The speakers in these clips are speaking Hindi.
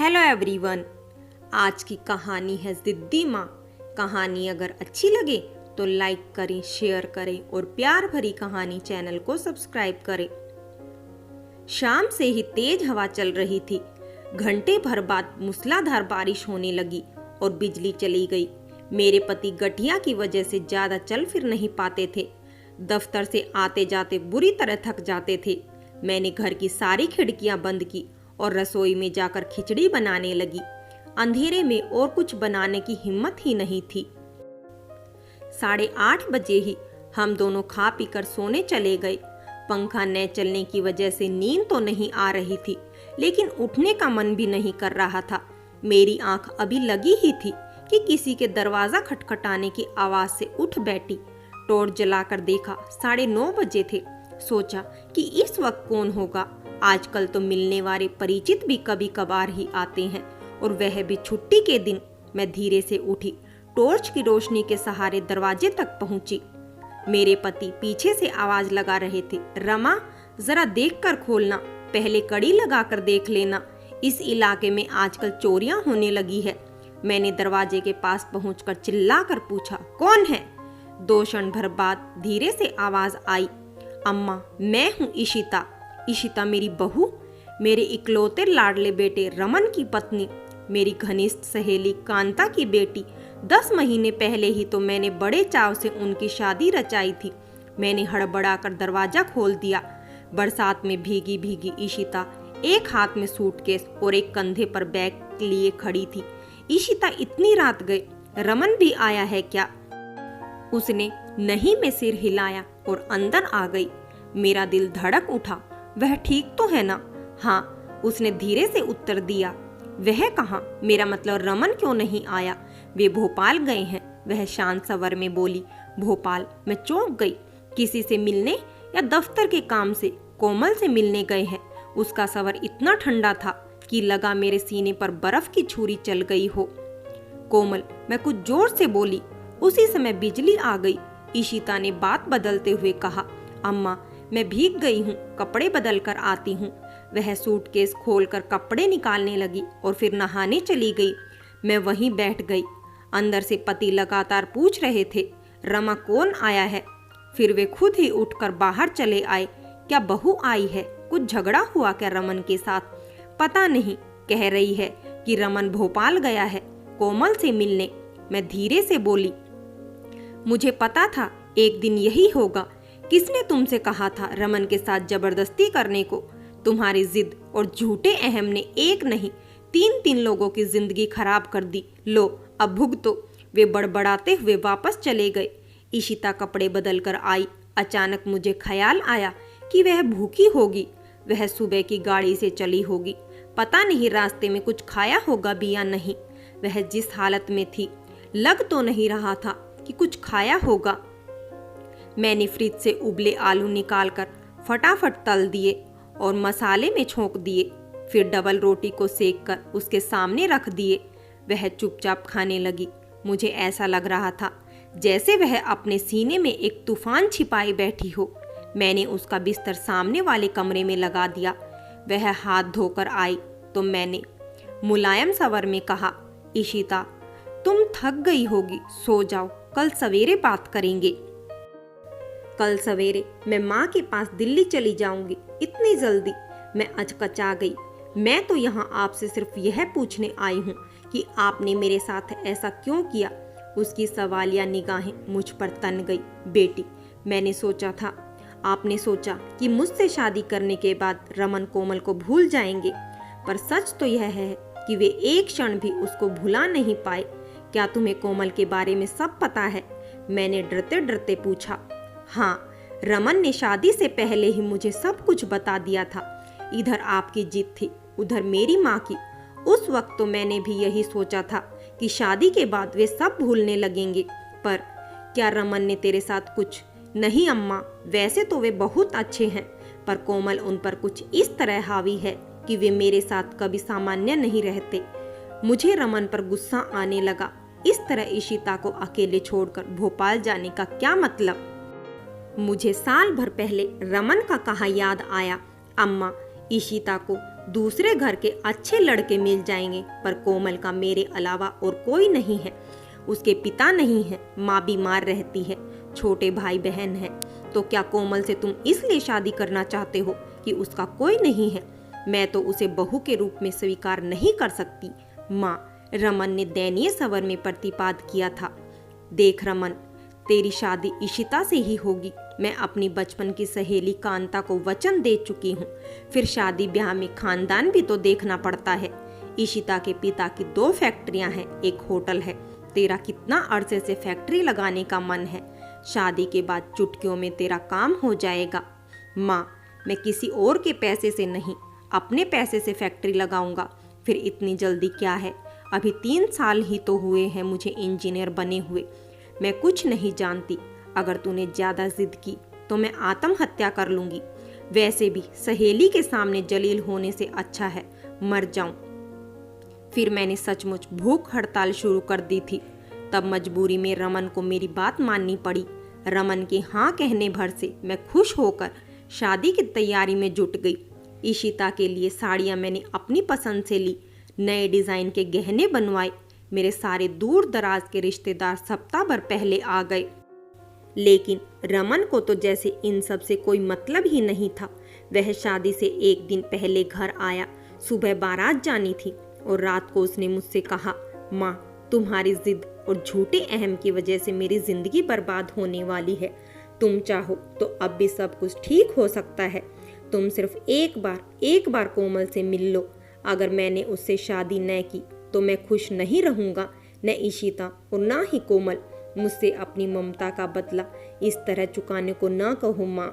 Hello everyone. आज की कहानी है जिद्दी माँ। कहानी अगर अच्छी लगे तो लाइक करें, शेयर करें और प्यार भरी कहानी चैनल को सब्सक्राइब करें। शाम से ही तेज हवा चल रही थी। घंटे भर बाद मूसलाधार बारिश होने लगी और बिजली चली गई। मेरे पति गठिया की वजह से ज्यादा चल फिर नहीं पाते थे। दफ्तर से आते जाते बुरी तरह थक जाते थे। मैंने घर की सारी खिड़कियां बंद की और रसोई में जाकर खिचड़ी बनाने लगी। अंधेरे में और कुछ बनाने की हिम्मत ही नहीं थी। 8:30 बजे ही हम दोनों खा पीकर सोने चले गए। पंखा न चलने की वजह से नींद तो नहीं आ रही थी, लेकिन उठने का मन भी नहीं कर रहा था। मेरी आंख अभी लगी ही थी कि किसी के दरवाजा खटखटाने की आवाज से उठ बैठी। टॉर्च जलाकर देखा 9:30 बजे थे। सोचा कि इस वक्त कौन होगा। आजकल तो मिलने वाले परिचित भी कभी कभार ही आते हैं, और वह भी छुट्टी के दिन। मैं धीरे से उठी, टॉर्च की रोशनी के सहारे दरवाजे तक पहुंची। मेरे पति पीछे से आवाज लगा रहे थे, रमा जरा देख कर खोलना, पहले कड़ी लगा कर देख लेना, इस इलाके में आजकल चोरियां होने लगी है। मैंने दरवाजे के पास पहुंचकर चिल्ला कर पूछा, कौन है? 2 क्षण भर बाद धीरे से आवाज आई, अम्मा मैं हूँ इशिता। इशिता मेरी बहू, मेरे इकलौते लाडले बेटे रमन की पत्नी, मेरी घनिष्ठ सहेली कांता की बेटी। 10 महीने पहले ही तो मैंने बड़े चाव से उनकी शादी रचाई थी। मैंने हड़बड़ाकर दरवाजा खोल दिया। बरसात में भीगी भीगी इशिता एक हाथ में सूटकेस और एक कंधे पर बैग लिए खड़ी थी। इशिता इतनी रात गए, रमन भी आया है क्या? उसने नहीं में सिर हिलाया और अंदर आ गई। मेरा दिल धड़क उठा। वह ठीक तो है ना? हाँ, उसने धीरे से उत्तर दिया। वह कहाँ? मेरा मतलब रमन क्यों नहीं आया? वे भोपाल गए हैं, वह शांत स्वर में बोली। भोपाल? मैं चौंक गई। किसी से मिलने या दफ्तर के काम से? कोमल से मिलने गए हैं। उसका स्वर इतना ठंडा था कि लगा मेरे सीने पर बर्फ की छुरी चल गई हो। कोमल, मैं कुछ जोर से बोली। उसी समय बिजली आ गई। इशिता ने बात बदलते हुए कहा, अम्मा मैं भीग गई हूँ, कपड़े बदल कर आती हूँ। वह सूटकेस खोलकर कपड़े निकालने लगी और फिर नहाने चली गई। मैं वहीं बैठ गई। अंदर से पति लगातार पूछ रहे थे, रमा कौन आया है? फिर वे खुद ही उठकर बाहर चले आए। क्या बहू आई है? कुछ झगड़ा हुआ क्या रमन के साथ? पता नहीं, कह रही है कि रमन भोपाल गया है कोमल से मिलने। मैं धीरे से बोली, मुझे पता था एक दिन यही होगा। किसने तुमसे कहा था रमन के साथ जबरदस्ती करने को? तुम्हारी जिद और झूठे अहम ने एक नहीं 3 लोगों की जिंदगी खराब कर दी। लो अब भुगतो। वे बड़बड़ाते हुए वापस चले गए। इशिता कपड़े बदल कर आई। अचानक मुझे ख्याल आया कि वह भूखी होगी। वह सुबह की गाड़ी से चली होगी। पता नहीं रास्ते में कुछ खाया होगा भी या नहीं। वह जिस हालत में थी, लग तो नहीं रहा था कि कुछ खाया होगा। मैंने फ्रिज से उबले आलू निकालकर फटाफट तल दिए और मसाले में छोंक दिए। फिर डबल रोटी को सेक कर उसके सामने रख दिए। वह चुपचाप खाने लगी। मुझे ऐसा लग रहा था जैसे वह अपने सीने में एक तूफान छिपाए बैठी हो। मैंने उसका बिस्तर सामने वाले कमरे में लगा दिया। वह हाथ धोकर आई तो मैंने मुलायम स्वर में कहा, इशिता तुम थक गई होगी, सो जाओ, कल सवेरे बात करेंगे। कल सवेरे मैं माँ के पास दिल्ली चली जाऊंगी। इतनी जल्दी? मैं अचकचा गई। मैं तो यहाँ आपसे सिर्फ यह पूछने आई हूँ कि आपने मेरे साथ ऐसा क्यों किया। उसकी सवालिया निगाहें मुझ पर तन गई। बेटी, मैंने सोचा था, आपने सोचा कि मुझसे शादी करने के बाद रमन कोमल को भूल जाएंगे, पर सच तो यह है कि वे एक क्षण भी उसको भुला नहीं पाए। क्या तुम्हें कोमल के बारे में सब पता है? मैंने डरते डरते पूछा। हाँ, रमन ने शादी से पहले ही मुझे सब कुछ बता दिया था। इधर आपकी जिद थी, उधर मेरी माँ की। उस वक्त तो मैंने भी यही सोचा था कि शादी के बाद वे सब भूलने लगेंगे। पर क्या रमन ने तेरे साथ कुछ? नहीं अम्मा, वैसे तो वे बहुत अच्छे हैं, पर कोमल उन पर कुछ इस तरह हावी है कि वे मेरे साथ कभी सामान्य नहीं रहते। मुझे रमन पर गुस्सा आने लगा। इस तरह इशिता को अकेले छोड़कर भोपाल जाने का क्या मतलब? मुझे साल भर पहले रमन का कहा याद आया। अम्मा, इशिता को दूसरे घर के अच्छे लड़के मिल जाएंगे, पर कोमल का मेरे अलावा और कोई नहीं है। उसके पिता नहीं है, माँ बीमार रहती है, छोटे भाई बहन है। तो क्या कोमल से तुम इसलिए शादी करना चाहते हो कि उसका कोई नहीं है? मैं तो उसे बहू के रूप में स्वीकार नहीं कर सकती माँ, रमन ने दयनीय स्वर में प्रतिपाद किया था। देख रमन, तेरी शादी इशिता से ही होगी। मैं अपनी बचपन की सहेली कांता को वचन दे चुकी हूँ। फिर शादी ब्याह में खानदान भी तो देखना पड़ता है। इशिता के पिता की 2 फैक्ट्रियां हैं, एक होटल है। तेरा कितना अरसे से फैक्ट्री लगाने का मन है। शादी के बाद चुटकियों में तेरा काम हो जाएगा। माँ, मैं किसी और के पैसे से नहीं, अपने पैसे से फैक्ट्री लगाऊंगा। फिर इतनी जल्दी क्या है? अभी 3 साल ही तो हुए हैं मुझे इंजीनियर बने हुए। मैं कुछ नहीं जानती। अगर तूने ज्यादा जिद की तो मैं आत्महत्या कर लूंगी। वैसे भी सहेली के सामने जलील होने से अच्छा है मर जाऊं। फिर मैंने सचमुच भूख हड़ताल शुरू कर दी थी। तब मजबूरी में रमन को मेरी बात माननी पड़ी। रमन के हाँ कहने भर से मैं खुश होकर शादी की तैयारी में जुट गई। इशिता के लिए साड़ियाँ मैंने अपनी पसंद से ली, नए डिज़ाइन के गहने बनवाए। मेरे सारे दूर दराज के रिश्तेदार सप्ताह भर पहले आ गए, लेकिन रमन को तो जैसे इन सब से कोई मतलब ही नहीं था। वह शादी से एक दिन पहले घर आया। सुबह बारात जानी थी और रात को उसने मुझसे कहा, माँ, तुम्हारी जिद और झूठे अहम की वजह से मेरी जिंदगी बर्बाद होने वाली है। तुम चाहो तो अब भी सब कुछ ठीक हो सकता है। तुम सिर्फ एक बार कोमल से मिल लो। अगर मैंने उससे शादी न की तो मैं खुश नहीं रहूंगा। न इशिता और ना ही कोमल। मुझसे अपनी ममता का बदला इस तरह चुकाने को ना कहो माँ।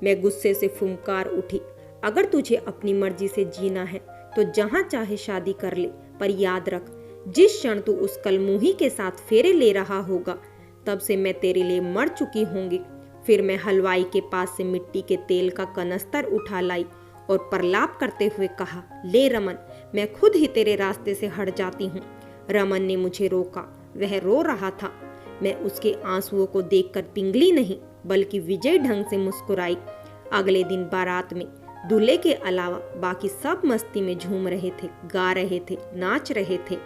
मैं गुस्से से फुंकार उठी। अगर तुझे अपनी मर्जी से जीना है तो जहाँ चाहे शादी कर ले, पर याद रख, जिस क्षण तू उस कलमुही के साथ फेरे ले रहा होगा, तब से मैं तेरे लिए मर चुकी होंगी। फिर मैं हलवाई के पास से मिट्टी के तेल का कनस्तर उठा लाई और प्रलाप करते हुए कहा, ले रमन, मैं खुद ही तेरे रास्ते से हट जाती हूँ। रमन ने मुझे रोका। वह रो रहा था। मैं उसके आंसुओं को देखकर पिंगली नहीं, बल्कि विजय ढंग से मुस्कुराई। अगले दिन बारात में दूल्हे के अलावा बाकी सब मस्ती में झूम रहे थे, गा रहे थे, नाच रहे थे।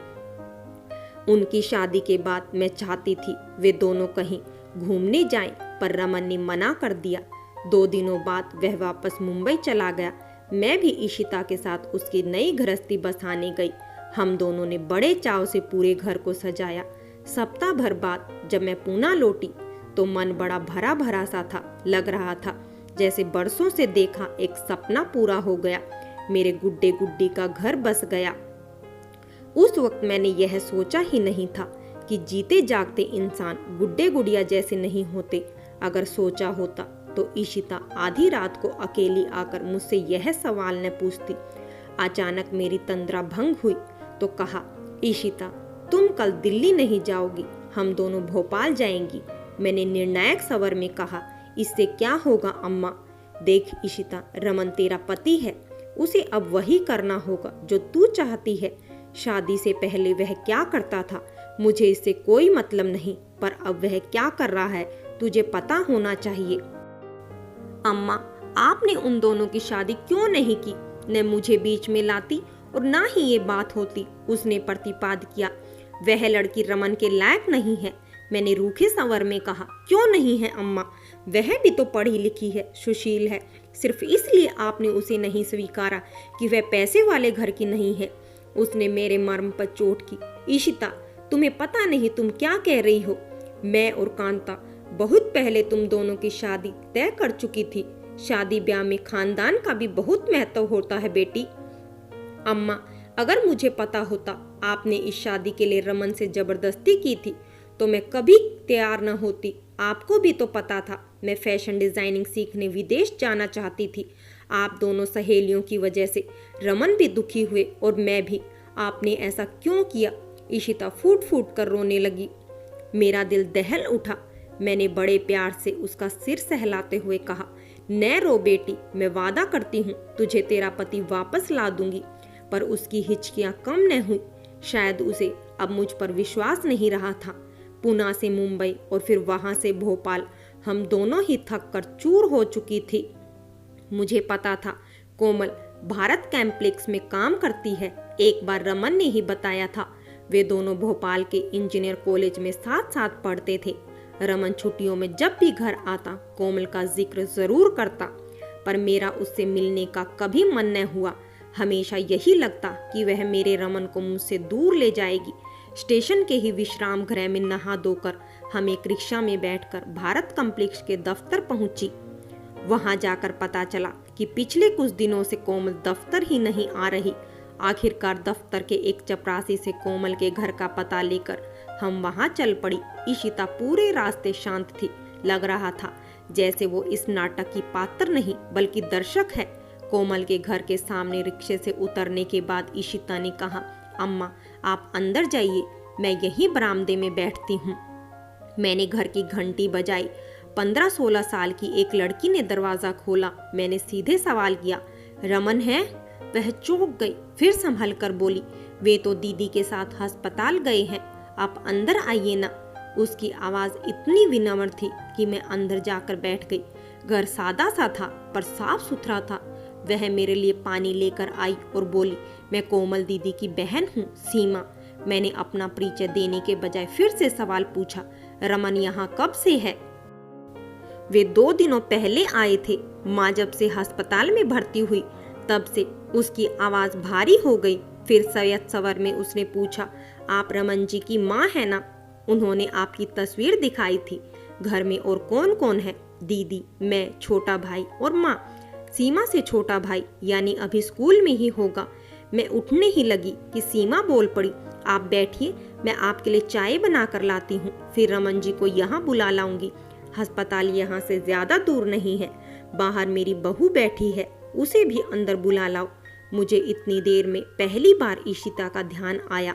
उनकी शादी के बाद मैं चाहती थी वे दोनों कहीं घूमने जाएं, पर रमन ने मना कर दिया। 2 दिनों बाद वह वापस मुंबई चला गया। मैं भी इशिता के साथ उसकी नई गृहस्थी बसाने गई। हम दोनों ने बड़े चाव से पूरे घर को सजाया। सप्ताह भर बाद जब मैं पूना लौटी तो मन बड़ा भरा भरा सा था। लग रहा था जैसे बरसों से देखा एक सपना पूरा हो गया। मेरे गुड्डे गुड्डी का घर बस गया। उस वक्त मैंने यह सोचा ही नहीं था कि जीते जागते इंसान गुड्डे गुड़िया जैसे नहीं होते। अगर सोचा होता तो इशिता आधी रात को अकेली आकर मुझसे यह सवाल न पूछती। अचानक मेरी तंद्रा भंग हुई तो कहा, इशिता, तुम कल दिल्ली नहीं जाओगी, हम दोनों भोपाल जाएंगी। मैंने निर्णायक स्वर में कहा, इससे क्या होगा अम्मा? देख इशिता, रमन तेरा पति है, उसे अब वही करना होगा जो तू चाहती है। शादी से पहले वह क्या करता था मुझे इससे कोई मतलब नहीं, पर अब वह क्या कर रहा है तुझे पता होना चाहिए। अम्मा, आपने उन दोनों की शादी क्यों नहीं की? न मुझे बीच में लाती और ना ही ये बात होती, उसने प्रतिपाद किया। वह लड़की रमन के लायक नहीं है। मैंने रूखे स्वर में कहा, क्यों नहीं है अम्मा? वह भी तो पढ़ी लिखी है, सुशील है। सिर्फ इसलिए आपने उसे नहीं स्वीकारा कि वह पैसे वाले घर की नहीं है। उसने मेरे मर्म पर चोट की। इशिता, तुम्हें पता नहीं तुम क्या कह रही हो। मैं और कांता बहुत पहले तुम दोनों की शादी तय कर चुकी थी। शादी ब्याह में खानदान का भी बहुत महत्व होता है बेटी। अम्मा, अगर मुझे पता होता आपने इस शादी के लिए रमन से जबरदस्ती की थी तो मैं कभी तैयार न होती। आपको भी तो पता था मैं फैशन डिजाइनिंग सीखने विदेश जाना चाहती थी। आप दोनों सहेलियों की वजह से रमन भी दुखी हुए और मैं भी। आपने ऐसा क्यों किया? इशिता फूट फूट कर रोने लगी। मेरा दिल दहल उठा। मैंने बड़े प्यार से उसका सिर सहलाते हुए कहा, न रो बेटी, मैं वादा करती हूँ तुझे तेरा पति वापस ला दूंगी। पर उसकी हिचकियां कम न हुई। शायद उसे अब मुझ पर विश्वास नहीं रहा था। पुणे से मुंबई और फिर वहां से भोपाल हम दोनों ही थक कर चूर हो चुकी थी। मुझे पता था कोमल भारत कॉम्प्लेक्स में काम करती है। एक बार रमन ने ही बताया था। वे दोनों भोपाल के इंजीनियर कॉलेज में साथ साथ पढ़ते थे। रमन छुट्टियों में जब भी घर आता कोमल का जिक्र जरूर करता, पर मेरा उससे मिलने का कभी मन न हुआ। हमेशा यही लगता कि वह मेरे रमन को मुझसे दूर ले जाएगी। स्टेशन के ही विश्राम गृह में नहा धोकर हम एक रिक्शा में बैठकर भारत कॉम्प्लेक्स के दफ्तर पहुंची। वहां जाकर पता चला कि पिछले कुछ दिनों से कोमल दफ्तर ही नहीं आ रही। आखिरकार दफ्तर के एक चपरासी से कोमल के घर का पता लेकर हम वहां चल पड़ी। इशिता पूरे रास्ते शांत थी। लग रहा था जैसे वो इस नाटक की पात्र नहीं बल्कि दर्शक है। कोमल के घर के सामने रिक्शे से उतरने के बाद इशिता ने कहा, अम्मा आप अंदर जाइए, मैं यहीं बरामदे में बैठती हूँ। मैंने घर की घंटी बजाई। 15-16 साल की एक लड़की ने दरवाजा खोला। मैंने सीधे सवाल किया, रमन है? वह चौंक गई, फिर संभल कर बोली, वे तो दीदी के साथ अस्पताल गए हैं, आप अंदर आइए ना। उसकी आवाज इतनी विनम्र थी कि मैं अंदर जाकर बैठ गई। घर सादा सा था पर साफ सुथरा था। वह मेरे लिए पानी लेकर आई और बोली, मैं कोमल दीदी की बहन हूँ, सीमा। मैंने अपना परिचय देने के बजाय फिर से सवाल पूछा, रमन यहाँ कब से है? वे 2 दिनों पहले आए थे। माँ जब से अस्पताल में भर्ती हुई तब से उसकी आवाज भारी हो गई। फिर सैयद सवर में उसने पूछा, आप रमन जी की माँ है ना? उन्होंने आपकी तस्वीर दिखाई थी। घर में और कौन कौन है? दीदी, मैं, छोटा भाई और माँ। सीमा से छोटा भाई यानी अभी स्कूल में ही होगा। मैं उठने ही लगी कि सीमा बोल पड़ी, आप बैठिए, मैं आपके लिए चाय बना कर लाती हूँ, फिर रमन जी को यहाँ बुला लाऊंगी। अस्पताल यहाँ से ज्यादा दूर नहीं है। बाहर मेरी बहू बैठी है, उसे भी अंदर बुला लाओ। मुझे इतनी देर में पहली बार इशिता का ध्यान आया।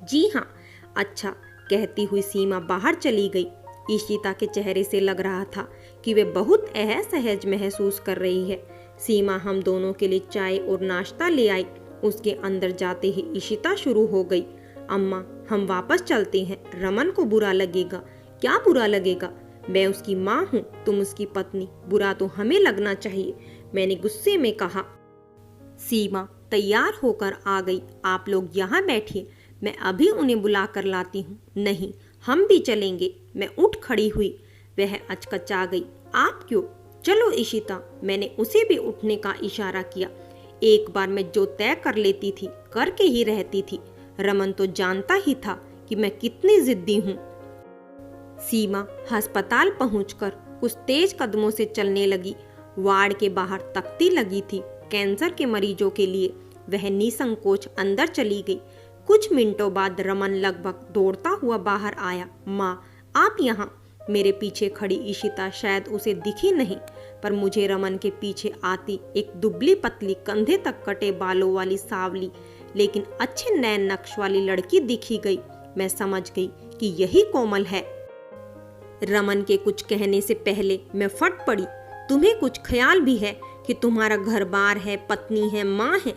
जी हाँ, अच्छा कहती हुई सीमा बाहर चली गई। इशिता के चेहरे से लग रहा था कि वे बहुत असहज महसूस कर रही है। सीमा हम दोनों के लिए चाय और नाश्ता ले आई। उसके अंदर जाते ही इशिता शुरू हो गई, अम्मा हम वापस चलते हैं, रमन को बुरा लगेगा। क्या बुरा लगेगा? मैं उसकी माँ हूँ, तुम उसकी पत्नी, बुरा तो हमें लगना चाहिए, मैंने गुस्से में कहा। सीमा तैयार होकर आ गई, आप लोग यहाँ बैठिए, मैं अभी उन्हें बुला कर लाती हूँ। नहीं, हम भी चलेंगे। मैं उठ खड़ी हुई। वह अचकचा गई, आप क्यों? चलो इशिता। मैंने उसे भी उठने का इशारा किया। एक बार मैं जो तय कर लेती थी करके ही रहती थी। रमन तो जानता ही था कि मैं कितनी जिद्दी हूँ। सीमा अस्पताल पहुंचकर कुछ तेज कदमों से चलने लगी। वार्ड के बाहर तख्ती लगी थी कैंसर के मरीजों के लिए। वह निसंकोच अंदर चली गई। कुछ मिनटों बाद रमन लगभग दौड़ता हुआ बाहर आया। माँ, आप यहाँ? मेरे पीछे खड़ी इशिता शायद उसे दिखी नहीं, पर मुझे रमन के पीछे आती एक दुबली पतली कंधे तक कटे बालों वाली सावली लेकिन अच्छे नैन नक्श वाली लड़की दिखी गई। मैं समझ गई कि यही कोमल है। रमन के कुछ कहने से पहले मैं फट पड़ी। तुम्हें कुछ ख्याल भी है कि तुम्हारा घर बार है, पत्नी है, माँ है?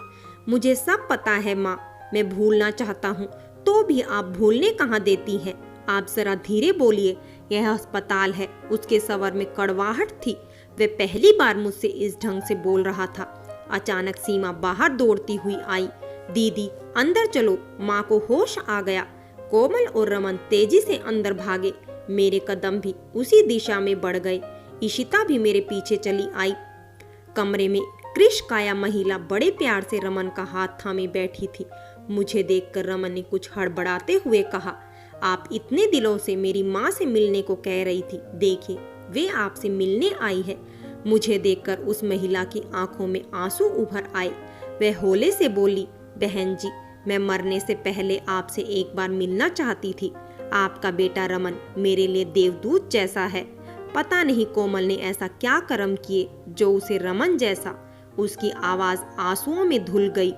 मुझे सब पता है माँ, मैं भूलना चाहता हूँ तो भी आप भूलने कहाँ देती हैं? आप जरा धीरे बोलिए, यह अस्पताल है। उसके स्वर में कड़वाहट थी। वह पहली बार मुझसे इस ढंग से बोल रहा था। अचानक सीमा बाहर दौड़ती हुई आई। दीदी अंदर चलो, माँ को होश आ गया। कोमल और रमन तेजी से अंदर भागे। मेरे कदम भी उसी दिशा में बढ़ गए। इशिता भी मेरे पीछे चली आई। कमरे में कृशकाया महिला बड़े प्यार से रमन का हाथ थामे बैठी थी। मुझे देखकर रमन ने कुछ हड़बड़ाते हुए कहा, आप इतने दिनों से मेरी माँ से मिलने को कह रही थी, देखिए वे आपसे मिलने आई है। मुझे देखकर उस महिला की आंखों में आंसू उभर आए। वह होले से बोली, बहन जी, मैं मरने से पहले आपसे एक बार मिलना चाहती थी। आपका बेटा रमन मेरे लिए देवदूत जैसा है। पता नहीं कोमल ने ऐसा क्या कर्म किए जो उसे रमन जैसा। उसकी आवाज आंसुओं में धुल गई।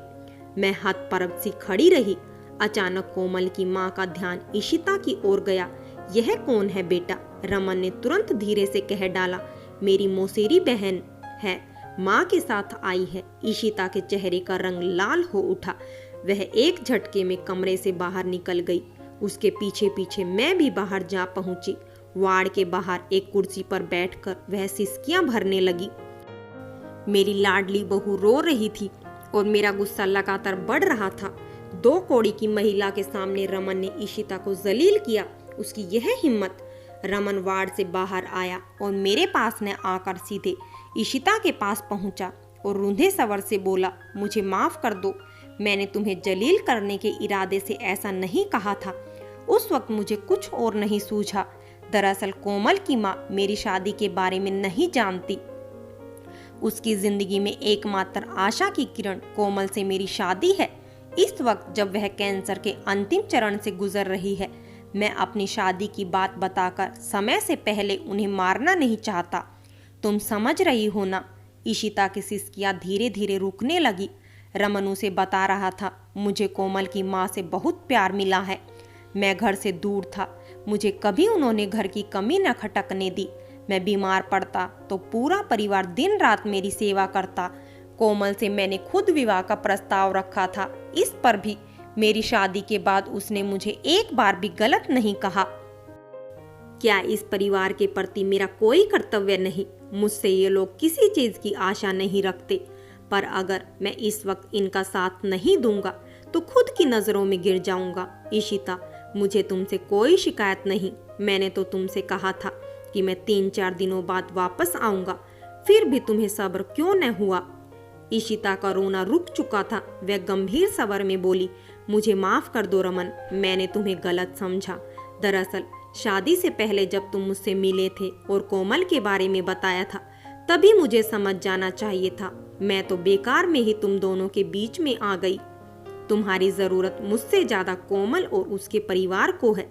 मैं हतप्रभ सी खड़ी रही। अचानक कोमल की माँ का ध्यान इशिता की ओर गया। यह कौन है बेटा? रमन ने तुरंत धीरे से कह डाला, मेरी मौसेरी बहन है, माँ के साथ आई है। इशिता के चेहरे का रंग लाल हो उठा। वह एक झटके में कमरे से बाहर निकल गई। उसके पीछे पीछे मैं भी बाहर जा पहुंची। वार्ड के बाहर एक कुर्सी पर बैठकर वह सिसकियां भरने लगी। मेरी लाडली बहू रो रही थी और मेरा गुस्सा लगातार बढ़ रहा था। 2 कौड़ी की महिला के सामने रमन ने इशिता को जलील किया। उसकी यह हिम्मत! रमन वार्ड से बाहर आया और मेरे पास न आकर सीधे इशिता के पास पहुंचा और रूंधे स्वर से बोला, मुझे माफ कर दो, मैंने तुम्हें जलील करने के इरादे से ऐसा नहीं कहा था। उस वक्त मुझे कुछ और नहीं सूझा। दरअसल कोमल की माँ मेरी शादी के बारे में नहीं जानती। उसकी जिंदगी में एकमात्र आशा की किरण कोमल से मेरी शादी है। इस वक्त जब वह कैंसर के अंतिम चरण से गुजर रही है, मैं अपनी शादी की बात बताकर समय से पहले उन्हें मारना नहीं चाहता। तुम समझ रही हो ना? इशिता की सिसकियां धीरे धीरे रुकने लगी। रमन उसे बता रहा था, मुझे कोमल की माँ से बहुत प्यार मिला है। मैं घर से दूर था, मुझे कभी उन्होंने घर की कमी न खटकने दी। मैं बीमार पड़ता तो पूरा परिवार दिन रात मेरी सेवा करता। कोमल से मैंने खुद विवाह का प्रस्ताव रखा था। इस पर भी मेरी शादी के बाद उसने मुझे एक बार भी गलत नहीं कहा। क्या इस परिवार के प्रति मेरा कोई कर्तव्य नहीं? मुझसे ये लोग किसी चीज की आशा नहीं रखते, पर अगर मैं इस वक्त इनका साथ नहीं दूंगा तो खुद की नजरों में गिर जाऊंगा। इशिता, मुझे तुमसे कोई शिकायत नहीं। मैंने तो तुमसे कहा था कि मैं 3-4 दिनों बाद वापस आऊंगा, फिर भी तुम्हें सब्र क्यों न हुआ? इशिता का रोना रुक चुका था। वह गंभीर स्वर में बोली, मुझे माफ कर दो रमन, मैंने तुम्हें गलत समझा। दरअसल शादी से पहले जब तुम मुझसे मिले थे और कोमल के बारे में बताया था, तभी मुझे समझ जाना चाहिए था। मैं तो बेकार में ही तुम दोनों के बीच में आ गई। तुम्हारी जरूरत मुझसे ज्यादा कोमल और उसके परिवार को है।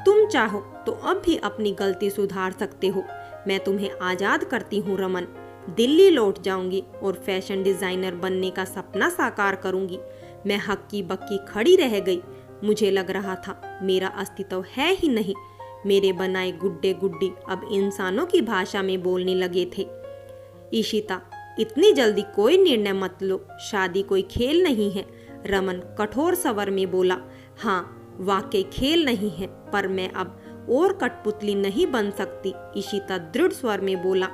तुम चाहो तो अब भी अपनी गलती सुधार सकते हो। मैं तुम्हें आजाद करती हूँ रमन। दिल्ली लौट जाऊंगी और फैशन डिजाइनर बनने का सपना साकार करूंगी। मैं हक्की बक्की खड़ी रह गई। मुझे लग रहा था मेरा अस्तित्व है ही नहीं। मेरे बनाए गुड्डे गुड्डी अब इंसानों की भाषा में बोलने लगे थे। इशिता, इतनी जल्दी कोई निर्णय मत लो, शादी कोई खेल नहीं है। रमन कठोर स्वर में बोला, हाँ वाकई खेल नहीं है, पर मैं अब और कठपुतली नहीं बन सकती। इशिता दृढ़ स्वर में बोला।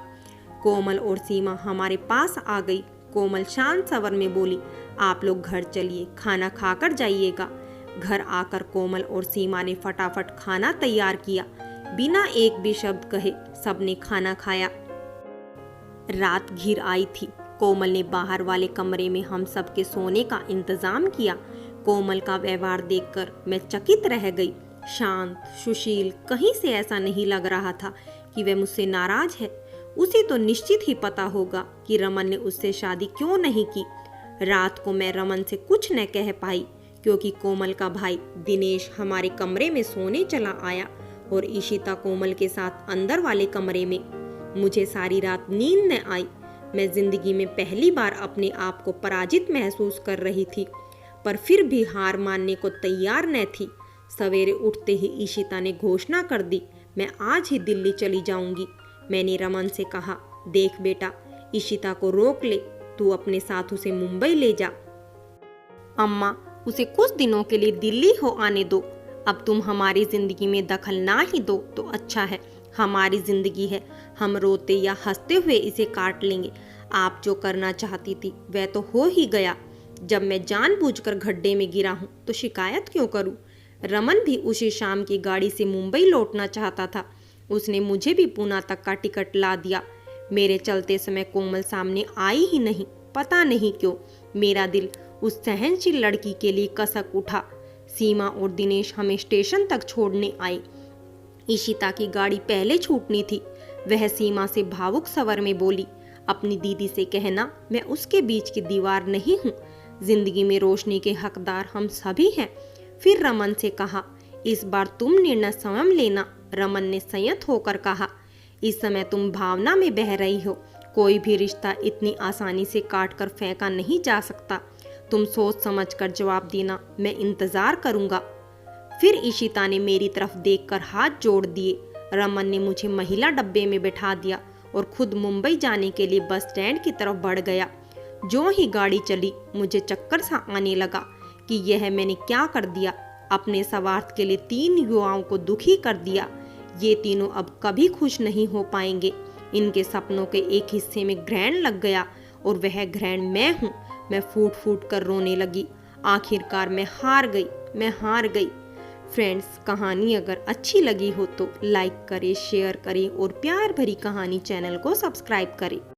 कोमल और सीमा हमारे पास आ गई। कोमल शांत स्वर में बोली, आप लोग घर चलिए, खाना खाकर जाइएगा। घर आकर कोमल और सीमा ने फटाफट खाना तैयार किया। बिना एक भी शब्द कहे सबने खाना खाया। रात घिर आई थी। कोमल ने बाहर वाले कमरे में हम सबके सोने का इंतजाम किया। कोमल का व्यवहार देखकर मैं चकित रह गई। शांत, सुशील, कहीं से ऐसा नहीं लग रहा था कि वह मुझसे नाराज है। उसे तो निश्चित ही पता होगा कि रमन ने उससे शादी क्यों नहीं की। रात को मैं रमन से कुछ न कह पाई, क्योंकि कोमल का भाई दिनेश हमारे कमरे में सोने चला आया और इशिता कोमल के साथ अंदर वाले कमरे में। मुझे सारी रात नींद न आई। मैं जिंदगी में पहली बार अपने आप को पराजित महसूस कर रही थी, पर फिर भी हार मानने को तैयार न थी। सवेरे उठते ही इशिता ने घोषणा कर दी, मैं आज ही दिल्ली चली जाऊंगी। मैंने रमन से कहा, देख बेटा, इशिता को रोक ले, तू अपने साथ उसे मुंबई ले जा। अम्मा, उसे कुछ दिनों के लिए दिल्ली हो आने दो। अब तुम हमारी जिंदगी में दखल ना ही दो तो अच्छा है। हमारी जिंदगी है, हम रोते या हंसते हुए इसे काट लेंगे। आप जो करना चाहती थी वह तो हो ही गया। जब मैं जानबूझकर गड्ढे में गिरा हूँ तो शिकायत क्यों करूँ? रमन भी उसी शाम की गाड़ी से मुंबई लौटना चाहता था। उसने मुझे भी पूना तक का टिकट ला दिया। मेरे चलते समय कोमल सामने आई ही नहीं। पता नहीं क्यों मेरा दिल उस सहनशील लड़की के लिए कसक उठा। सीमा और दिनेश हमें स्टेशन तक छोड़ने आए। इशिता की गाड़ी पहले छूटनी थी। वह सीमा से भावुक स्वर में बोली, अपनी दीदी से कहना मैं उसके बीच की दीवार नहीं हूँ। जिंदगी में रोशनी के हकदार हम सभी हैं। फिर रमन से कहा, इस बार तुम निर्णय स्वयं लेना। रमन ने संयत होकर कहा, इस समय तुम भावना में बह रही हो। कोई भी रिश्ता इतनी आसानी से काट कर फेंका नहीं जा सकता। तुम सोच समझ कर जवाब देना, मैं इंतजार करूंगा। फिर इशिता ने मेरी तरफ देखकर हाथ जोड़ दिए। रमन ने मुझे महिला डब्बे में बैठा दिया और खुद मुंबई जाने के लिए बस स्टैंड की तरफ बढ़ गया। जो ही गाड़ी चली मुझे चक्कर सा आने लगा कि यह मैंने क्या कर दिया। अपने स्वार्थ के लिए 3 युवाओं को दुखी कर दिया। ये तीनों अब कभी खुश नहीं हो पाएंगे। इनके सपनों के एक हिस्से में ग्रहण लग गया और वह ग्रहण मैं हूँ। मैं फूट फूट कर रोने लगी। आखिरकार मैं हार गई। फ्रेंड्स, कहानी अगर अच्छी लगी हो तो लाइक करें, शेयर करें और प्यार भरी कहानी चैनल को सब्सक्राइब करें।